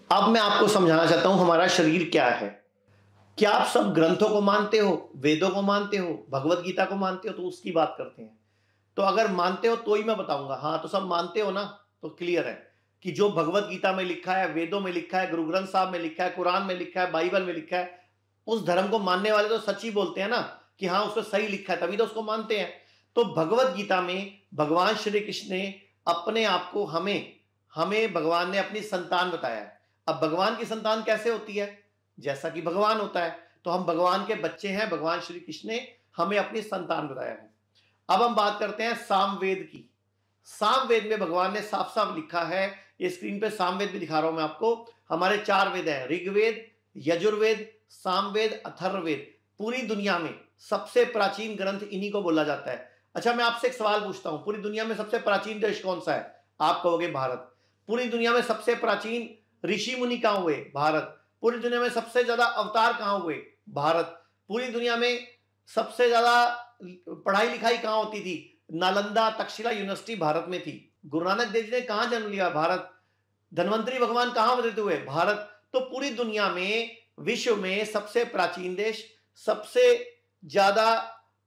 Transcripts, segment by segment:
अब मैं आपको समझाना चाहता हूं हमारा शरीर क्या है। क्या आप सब ग्रंथों को मानते हो, वेदों को मानते हो, भगवत गीता को मानते हो? तो उसकी बात करते हैं। तो अगर मानते हो तो ही मैं बताऊंगा। हाँ, तो सब मानते हो ना? तो क्लियर है कि जो भगवत गीता में लिखा है, वेदों में लिखा है, गुरु ग्रंथ साहब में लिखा है, कुरान में लिखा है, बाइबल में लिखा है, उस धर्म को मानने वाले तो सच ही बोलते हैं ना कि हाँ उसमें सही लिखा है, तभी तो उसको मानते हैं। तो भगवत गीता में भगवान श्री कृष्ण ने अपने आप को हमें हमें भगवान ने अपनी संतान बताया है। अब भगवान की संतान कैसे होती है? जैसा कि भगवान होता है। तो हम भगवान के बच्चे हैं। भगवान श्री कृष्ण ने हमें अपनी संतान बताया है। अब हम बात करते हैं सामवेद की। सामवेद में भगवान ने साफ साफ लिखा है, ये स्क्रीन पे सामवेद भी दिखा रहा हूं मैं आपको। हमारे 4 वेद हैं, ऋग्वेद, यजुर्वेद, सामवेद, अथर्ववेद। पूरी दुनिया में सबसे प्राचीन ग्रंथ इन्हीं को बोला जाता है। अच्छा, मैं आपसे एक सवाल पूछता हूं, पूरी दुनिया में सबसे प्राचीन देश कौन सा है? आप कहोगे भारत। पूरी दुनिया में सबसे प्राचीन ऋषि मुनि कहां हुए? भारत। पूरी दुनिया में सबसे ज्यादा अवतार कहां हुए? भारत। पूरी दुनिया में सबसे ज्यादा पढ़ाई लिखाई कहां होती थी? नालंदा तक्षशिला यूनिवर्सिटी भारत में थी। गुरु नानक देव जी ने कहां जन्म लिया? भारत। धन्वंतरी भगवान कहां अवतरित हुए? भारत। तो पूरी दुनिया में, विश्व में सबसे प्राचीन देश, सबसे ज्यादा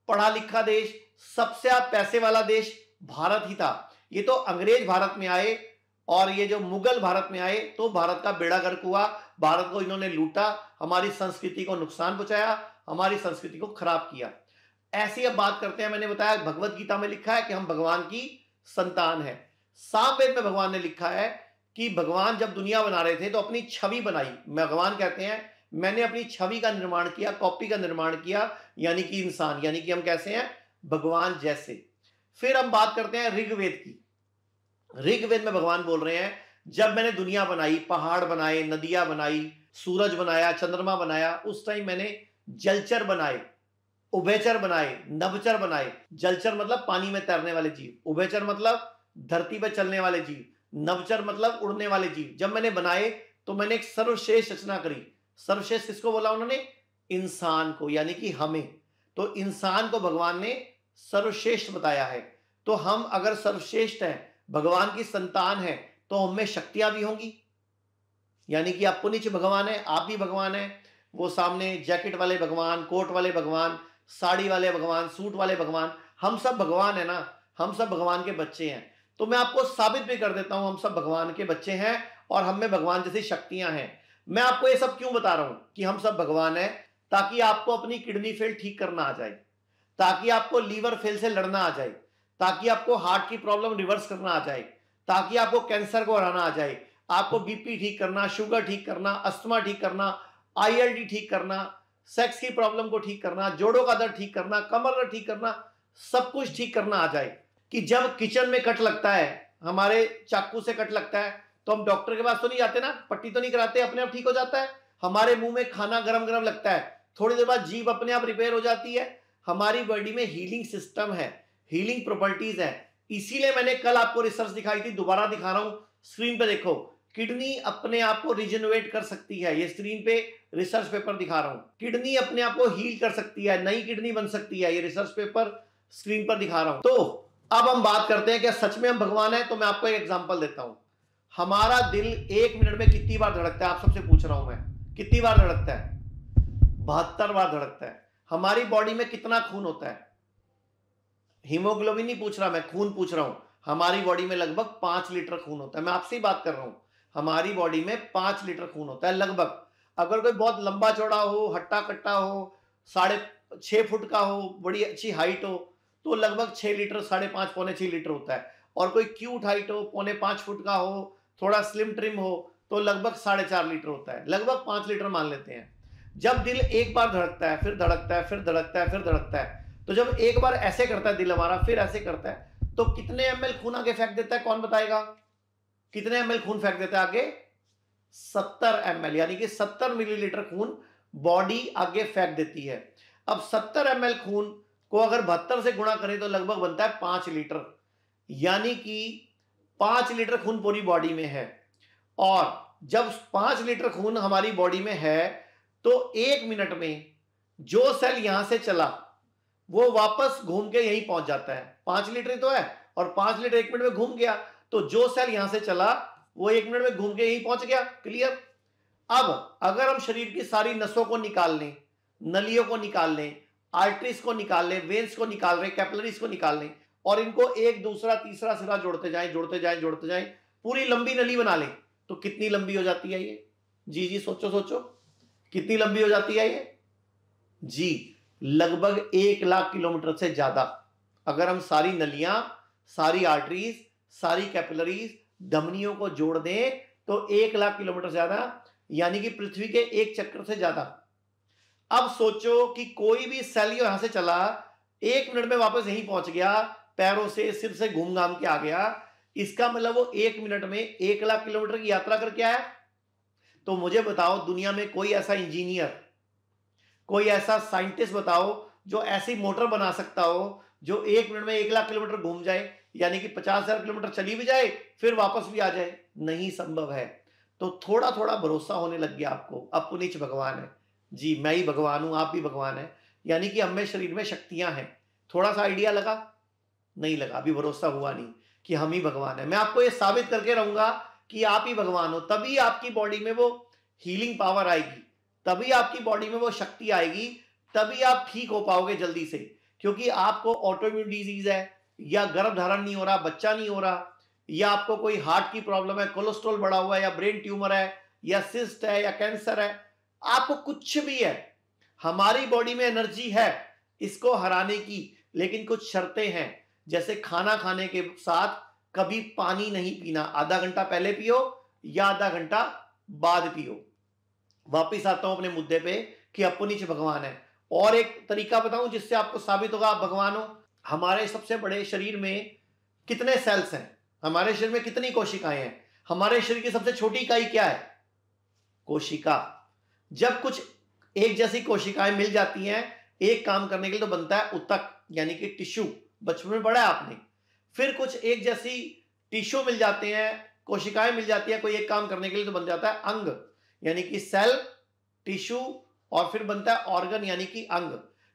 पढ़ा लिखा देश, सबसे पैसे वाला देश भारत ही था। ये तो अंग्रेज भारत में आए और ये जो मुगल भारत में आए तो भारत का बेड़ा गर्क हुआ। भारत को इन्होंने लूटा, हमारी संस्कृति को नुकसान पहुंचाया, हमारी संस्कृति को खराब किया। ऐसी अब बात करते हैं। मैंने बताया भगवत गीता में लिखा है कि हम भगवान की संतान है। सामवेद में भगवान ने लिखा है कि भगवान जब दुनिया बना रहे थे तो अपनी छवि बनाई। भगवान कहते हैं मैंने अपनी छवि का निर्माण किया, कॉपी का निर्माण किया, यानी कि इंसान, यानी कि हम कैसे हैं? भगवान जैसे। फिर हम बात करते हैं ऋग्वेद की। ऋग्वेद में भगवान बोल रहे हैं जब मैंने दुनिया बनाई, पहाड़ बनाए, नदियां बनाई, सूरज बनाया, चंद्रमा बनाया, उस टाइम मैंने जलचर बनाए, उभयचर बनाए, नभचर बनाए। जलचर मतलब पानी में तैरने वाले जीव, उभयचर मतलब धरती पर चलने वाले जीव, नभचर मतलब उड़ने वाले जीव। जब मैंने बनाए तो मैंने एक सर्वश्रेष्ठ रचना करी। सर्वश्रेष्ठ किसको बोला उन्होंने? इंसान को, यानी कि हमें। तो इंसान को भगवान ने सर्वश्रेष्ठ बताया है। तो हम अगर सर्वश्रेष्ठ हैं, भगवान की संतान है, तो हमें शक्तियां भी होंगी, यानी कि आपको नीचे भगवान है, आप भी भगवान है। वो सामने जैकेट वाले भगवान, कोट वाले भगवान, साड़ी वाले भगवान, सूट वाले भगवान, हम सब भगवान है ना। हम सब भगवान के बच्चे हैं। तो मैं आपको साबित भी कर देता हूं हम सब भगवान के बच्चे हैं और हम में भगवान जैसी शक्तियां हैं। मैं आपको ये सब क्यों बता रहा हूं कि हम सब भगवान है? ताकि आपको अपनी किडनी फेल ठीक करना आ जाए, ताकि आपको लीवर फेल से लड़ना आ जाए, ताकि आपको हार्ट की प्रॉब्लम रिवर्स करना आ जाए, ताकि आपको कैंसर को हराना आ जाए, आपको बीपी ठीक करना, शुगर ठीक करना, अस्थमा ठीक करना, आईएलडी ठीक करना, सेक्स की प्रॉब्लम को ठीक करना, जोड़ों का दर्द ठीक करना, कमर दर्द ठीक करना, सब कुछ ठीक करना आ जाए। कि जब किचन में कट लगता है, हमारे चाकू से कट लगता है, तो हम डॉक्टर के पास तो नहीं जाते ना, पट्टी तो नहीं कराते, अपने आप ठीक हो जाता है। हमारे मुंह में खाना गरम गरम लगता है, थोड़ी देर बाद जीभ अपने आप रिपेयर हो जाती है। हमारी बॉडी में हीलिंग सिस्टम है, हीलिंग प्रॉपर्टीज है। इसीलिए मैंने कल आपको रिसर्च दिखाई थी, दोबारा दिखा रहा हूं, स्क्रीन पे देखो। किडनी अपने आप को रिजेनरेट कर सकती है, ये स्क्रीन पे रिसर्च पेपर दिखा रहा हूं। किडनी अपने आप को हील कर सकती है, नई किडनी बन सकती है, ये रिसर्च पेपर स्क्रीन पर दिखा रहा हूं। तो अब हम बात करते हैं क्या सच में हम भगवान हैं? तो मैं आपको एक एग्जांपल देता हूं। हमारा दिल 1 मिनट में कितनी बार धड़कता है? आप सबसे पूछ रहा हूं मैं, कितनी बार धड़कता है? 72 बार धड़कता है। हमारी बॉडी में कितना खून होता है? हीमोग्लोबिन नहीं पूछ रहा मैं, खून पूछ रहा हूं। हमारी बॉडी में लगभग 5 लीटर खून होता है। मैं आपसे ही बात कर रहा हूं। हमारी बॉडी में 5 लीटर खून होता है लगभग। अगर कोई बहुत लंबा चौड़ा हो, हट्टा कट्टा हो, 6.5 फुट का हो, बड़ी अच्छी हाइट हो, तो लगभग 6 लीटर, 5.5 पौने 6 लीटर होता है। और कोई क्यूट हाइट हो, 4.5 फुट का हो, थोड़ा स्लिम ट्रिम हो, तो लगभग 4.5 लीटर होता है। लगभग 5 लीटर मान लेते हैं। जब दिल एक बार धड़कता है, फिर धड़कता है, फिर धड़कता है, फिर धड़कता है, तो जब एक बार ऐसे करता है दिल हमारा, फिर ऐसे करता है, तो कितने एमएल खून आगे फेंक देता है? कौन बताएगा? कितने एमएल खून फेंक देता है आगे? 70 एमएल, यानी कि 70 मिलीलीटर खून बॉडी आगे फेंक देती है। अब 70 एमएल खून को अगर 72 से गुणा करें तो लगभग बनता है 5 लीटर, यानी कि 5 लीटर खून पूरी बॉडी में है। और जब 5 लीटर खून हमारी बॉडी में है तो 1 मिनट में जो सेल यहां से चला वो वापस घूम के यहीं पहुंच जाता है। 5 लीटर ही तो है, और 5 लीटर 1 मिनट में घूम गया, तो जो सेल यहां से चला वो 1 मिनट में घूम के यहीं पहुंच गया। क्लियर? अब अगर हम शरीर की सारी नसों को निकाल लें, नलियों को निकाल लें, आर्टरीज को निकाल लें, वेन्स को निकाल लें, कैपिलरीज को निकाल लें और इनको एक दूसरा तीसरा सिरा जोड़ते जाएं, जोड़ते जाएं, जोड़ते जाएं, पूरी लंबी नली बना लें, तो कितनी लंबी हो जाती है ये? जी जी सोचो सोचो, कितनी लंबी हो जाती है ये? जी लगभग 1 लाख किलोमीटर से ज्यादा। अगर हम सारी नलियां, सारी आर्टरीज, सारी कैपिलरीज, धमनियों को जोड़ दें तो 1 लाख किलोमीटर से ज्यादा, यानी कि पृथ्वी के एक चक्कर से ज्यादा। अब सोचो कि कोई भी सेल यहां से चला, 1 मिनट में वापस यहीं पहुंच गया, पैरों से सिर से घूम घाम के आ गया, इसका मतलब वो 1 मिनट में 1 लाख किलोमीटर की यात्रा करके आया। तो मुझे बताओ दुनिया में कोई ऐसा इंजीनियर, कोई ऐसा साइंटिस्ट बताओ जो ऐसी मोटर बना सकता हो जो 1 मिनट में 1 लाख किलोमीटर घूम जाए, यानी कि 50,000 किलोमीटर चली भी जाए फिर वापस भी आ जाए? नहीं संभव है। तो थोड़ा थोड़ा भरोसा होने लग गया आपको, अपनिच भगवान है। जी मैं ही भगवान हूं, आप भी भगवान है, यानी कि हमें शरीर में शक्तियां हैं। थोड़ा सा आइडिया लगा? नहीं लगा, अभी भरोसा हुआ नहीं कि हम ही भगवान है। मैं आपको ये साबित करके रहूंगा कि आप ही भगवान हो, तभी आपकी बॉडी में वो हीलिंग पावर आएगी, तभी आपकी बॉडी में वो शक्ति आएगी, तभी आप ठीक हो पाओगे जल्दी से। क्योंकि आपको ऑटोइम्यून डिजीज है, या गर्भ धारण नहीं हो रहा, बच्चा नहीं हो रहा, या आपको कोई हार्ट की प्रॉब्लम है, कोलेस्ट्रॉल बढ़ा हुआ है, या ब्रेन ट्यूमर है, या सिस्ट है, या कैंसर है, आपको कुछ भी है, हमारी बॉडी में एनर्जी है इसको हराने की, लेकिन कुछ शर्तें हैं। जैसे खाना खाने के साथ कभी पानी नहीं पीना, आधा घंटा पहले पियो या आधा घंटा बाद पियो। वापिस आता हूं अपने मुद्दे पे कि अपनिच भगवान है। और एक तरीका बताऊं जिससे आपको साबित होगा आप भगवान हो। हमारे सबसे बड़े शरीर में कितने सेल्स हैं? हमारे शरीर में कितनी कोशिकाएं हैं? हमारे शरीर की सबसे छोटी इकाई क्या है? कोशिका। जब कुछ एक जैसी कोशिकाएं मिल जाती हैं एक काम करने के लिए, तो बनता है ऊतक, यानी कि टिश्यू। बचपन में पढ़ा है आपने। फिर कुछ एक जैसी टिश्यू मिल जाते हैं, कोशिकाएं मिल जाती है कोई एक काम करने के लिए, तो बन जाता है अंग, यानी कि सेल, टिश्यू, और फिर बनता है ऑर्गन यानी कि अंग।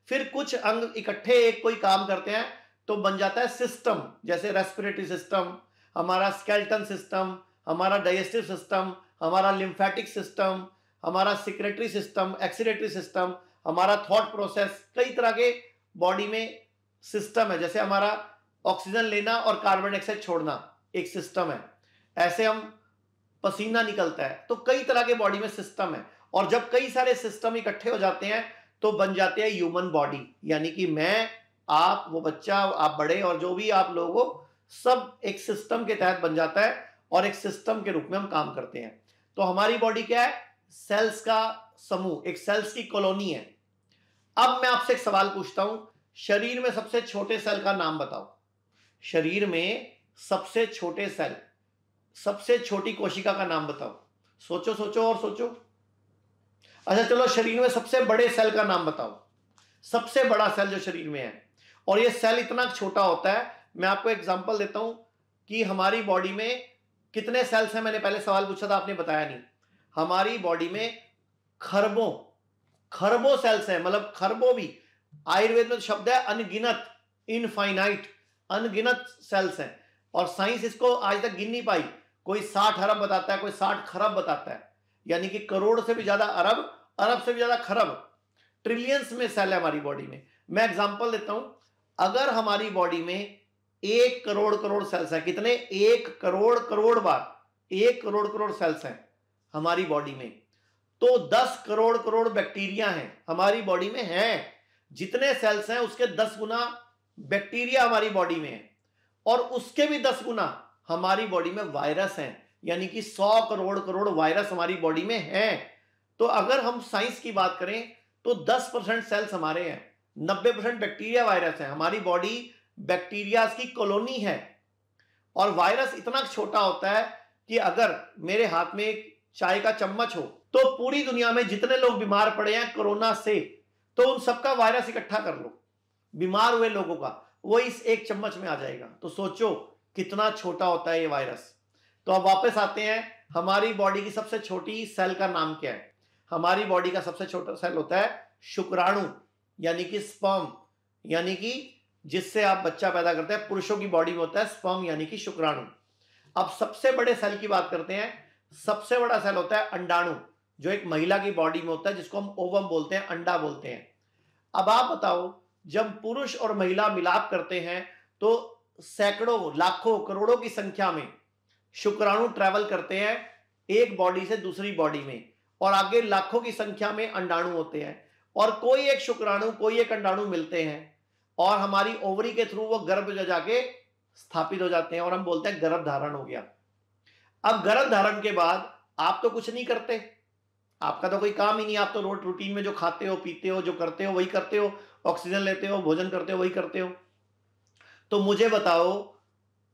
फिर कुछ अंग इकट्ठे एक कोई काम करते हैं तो बन जाता है सिस्टम, जैसे रेस्पिरेटरी सिस्टम, हमारा स्केलेटन सिस्टम, हमारा डाइजेस्टिव सिस्टम, हमारा लिम्फेटिक सिस्टम, हमारा सिक्रेटरी सिस्टम, एक्सीडेटरी सिस्टम, हमारा थॉट प्रोसेस। कई तरह के बॉडी में सिस्टम है। जैसे हमारा ऑक्सीजन लेना और कार्बन डाइऑक्साइड छोड़ना एक सिस्टम है, ऐसे हम पसीना निकलता है, तो कई तरह के बॉडी में सिस्टम है। और जब कई सारे सिस्टम इकट्ठे हो जाते हैं तो बन जाते हैं ह्यूमन बॉडी, यानी कि मैं, आप, वो बच्चा, आप बड़े, और जो भी आप लोग हो, सब एक सिस्टम के तहत बन जाता है और एक सिस्टम के रूप में हम काम करते हैं। तो हमारी बॉडी क्या है? सेल्स का समूह, एक सेल्स की कॉलोनी है। अब मैं आपसे एक सवाल पूछता हूं, शरीर में सबसे छोटे सेल का नाम बताओ। शरीर में सबसे छोटे सेल, सबसे छोटी कोशिका का नाम बताओ। सोचो सोचो और सोचो। अच्छा चलो, शरीर में सबसे बड़े सेल का नाम बताओ। सबसे बड़ा सेल जो शरीर में है, और ये सेल इतना छोटा होता है, मैं आपको एग्जांपल देता हूं कि हमारी बॉडी में कितने सेल्स हैं। मैंने पहले सवाल पूछा था, आपने बताया नहीं। हमारी बॉडी में खरबों खरबों सेल्स हैं, मतलब खरबों भी, आयुर्वेद में शब्द है अनगिनत, इनफाइनाइट, अनगिनत सेल्स हैं। और साइंस इसको आज तक गिन नहीं पाई। कोई 60 अरब बताता है, कोई 60 खरब बताता है, यानी कि करोड़ से भी ज्यादा अरब, अरब से भी ज्यादा खरब, ट्रिलियंस में सेल है हमारी बॉडी में। मैं एग्जांपल देता हूं, अगर हमारी बॉडी में 1 करोड़ करोड़ सेल्स हैं, कितने? 1 करोड़ करोड़ बार 1 करोड़ करोड़ सेल्स हैं हमारी बॉडी में, तो 10 करोड़ करोड़ बैक्टीरिया हैं हमारी बॉडी में हैं। जितने सेल्स हैं उसके 10 गुना बैक्टीरिया हमारी बॉडी में है, और उसके भी 10 गुना हमारी बॉडी में वायरस हैं, यानी कि 100 करोड़ करोड़ वायरस हमारी बॉडी में हैं। तो अगर हम साइंस की बात करें तो 10% सेल्स हमारे हैं, 90% बैक्टीरिया वायरस है। हमारी बॉडी बैक्टीरिया की कॉलोनी है। और वायरस इतना छोटा होता है कि अगर मेरे हाथ में एक चाय का चम्मच हो तो पूरी दुनिया में जितने लोग बीमार पड़े हैं कोरोना से, तो उन सबका वायरस इकट्ठा कर लो, बीमार हुए लोगों का, वो इस एक चम्मच में आ जाएगा। तो सोचो कितना छोटा होता है ये वायरस। तो अब वापस आते हैं, हमारी बॉडी की सबसे छोटी सेल का नाम क्या है? हमारी बॉडी का सबसे छोटा सेल होता है शुक्राणु, यानी कि स्पर्म, यानी कि जिससे आप बच्चा पैदा करते हैं। पुरुषों की बॉडी में होता है स्पर्म, यानी कि शुक्राणु। अब सबसे बड़े सेल की बात करते हैं। सबसे बड़ा सेल होता है अंडाणु, जो एक महिला की बॉडी में होता है, जिसको हम ओवम बोलते हैं, अंडा बोलते हैं। अब आप बताओ, जब पुरुष और महिला मिलाप करते हैं तो सैकड़ों, लाखों, करोड़ों की संख्या में शुक्राणु ट्रैवल करते हैं एक बॉडी से दूसरी बॉडी में, और आगे लाखों की संख्या में अंडाणु होते हैं, और कोई एक शुक्राणु, कोई एक अंडाणु मिलते हैं और हमारी ओवरी के थ्रू वो गर्भ में जाके स्थापित हो जाते हैं, और हम बोलते हैं गर्भ धारण हो गया। अब गर्भ धारण के बाद आप तो कुछ नहीं करते, आपका तो कोई काम ही नहीं, आप तो रोज रूटीन में जो खाते हो, पीते हो, जो करते हो वही करते हो, ऑक्सीजन लेते हो, भोजन करते हो, वही करते हो। तो मुझे बताओ,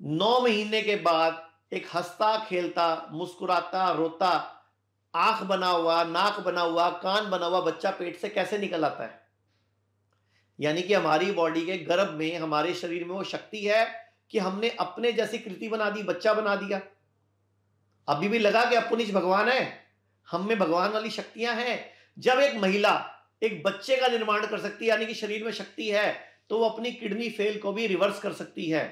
9 महीने के बाद एक हंसता, खेलता, मुस्कुराता, रोता, आंख बना हुआ, नाक बना हुआ, कान बना हुआ बच्चा पेट से कैसे निकल आता है? यानी कि हमारी बॉडी के गर्भ में, हमारे शरीर में वो शक्ति है कि हमने अपने जैसी कृति बना दी, बच्चा बना दिया। अभी भी लगा कि अपुनिज भगवान है, हम में भगवान वाली शक्तियां हैं। जब एक महिला एक बच्चे का निर्माण कर सकती है, यानी कि शरीर में शक्ति है, तो वो अपनी किडनी फेल को भी रिवर्स कर सकती है,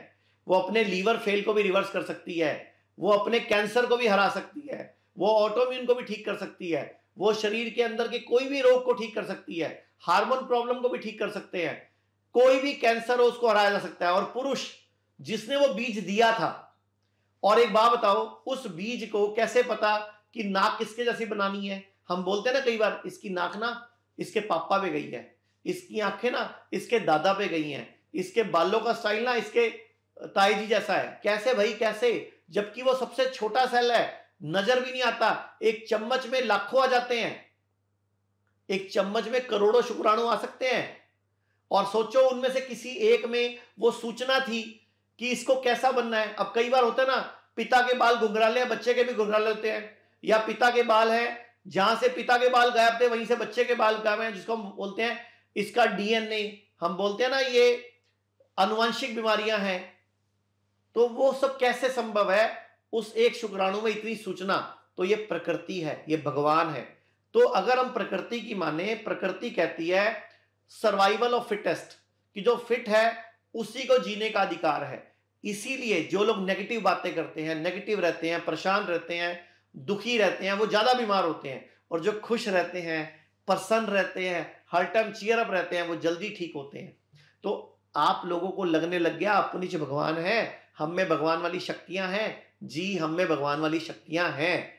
वो अपने लीवर फेल को भी रिवर्स कर सकती है, वो अपने कैंसर को भी हरा सकती है, वो ऑटोइम्यून को भी ठीक कर सकती है, वो शरीर के अंदर के कोई भी रोग को ठीक कर सकती है, हार्मोन प्रॉब्लम को भी ठीक कर सकते हैं, कोई भी कैंसर हो उसको हराया जा सकता है। और पुरुष जिसने वो बीज दिया था, और एक बात बताओ, उस बीज को कैसे पता कि नाक किसके जैसी बनानी है? हम बोलते हैं ना कई बार, इसकी नाक ना इसके पापा पे गई है, इसकी आंखें ना इसके दादा पे गई हैं, इसके बालों का स्टाइल ना इसके ताई जी जैसा है। कैसे भाई, कैसे? जबकि वो सबसे छोटा सेल है, नजर भी नहीं आता। एक चम्मच में लाखों आ जाते हैं, एक चम्मच में करोड़ों शुक्राणु आ सकते हैं। और सोचो, उनमें से किसी एक में वो सूचना थी कि इसको कैसा बनना है। अब कई बार होता है ना, पिता के बाल घुंघराले हैं, बच्चे के भी घुंघराले होते हैं, या पिता के बाल हैं, जहां से पिता के बाल गायब थे वहीं से बच्चे के बाल गायब हैं, जिसको हम बोलते हैं इसका डीएनए। हम बोलते हैं ना ये आनुवंशिक बीमारियां हैं। तो वो सब कैसे संभव है उस एक शुक्राणु में इतनी सूचना? तो ये प्रकृति है, ये भगवान है। तो अगर हम प्रकृति की माने, प्रकृति कहती है सर्वाइवल ऑफ फिटेस्ट, कि जो फिट है उसी को जीने का अधिकार है। इसीलिए जो लोग नेगेटिव बातें करते हैं, नेगेटिव रहते हैं, परेशान रहते हैं, दुखी रहते हैं, वो ज्यादा बीमार होते हैं, और जो खुश रहते हैं, प्रसन्न रहते हैं, हर टाइम चीयर अप रहते हैं, वो जल्दी ठीक होते हैं। तो आप लोगों को लगने लग गया अपनी जो भगवान है, हम में भगवान वाली शक्तियां हैं। जी, हम में भगवान वाली शक्तियां हैं।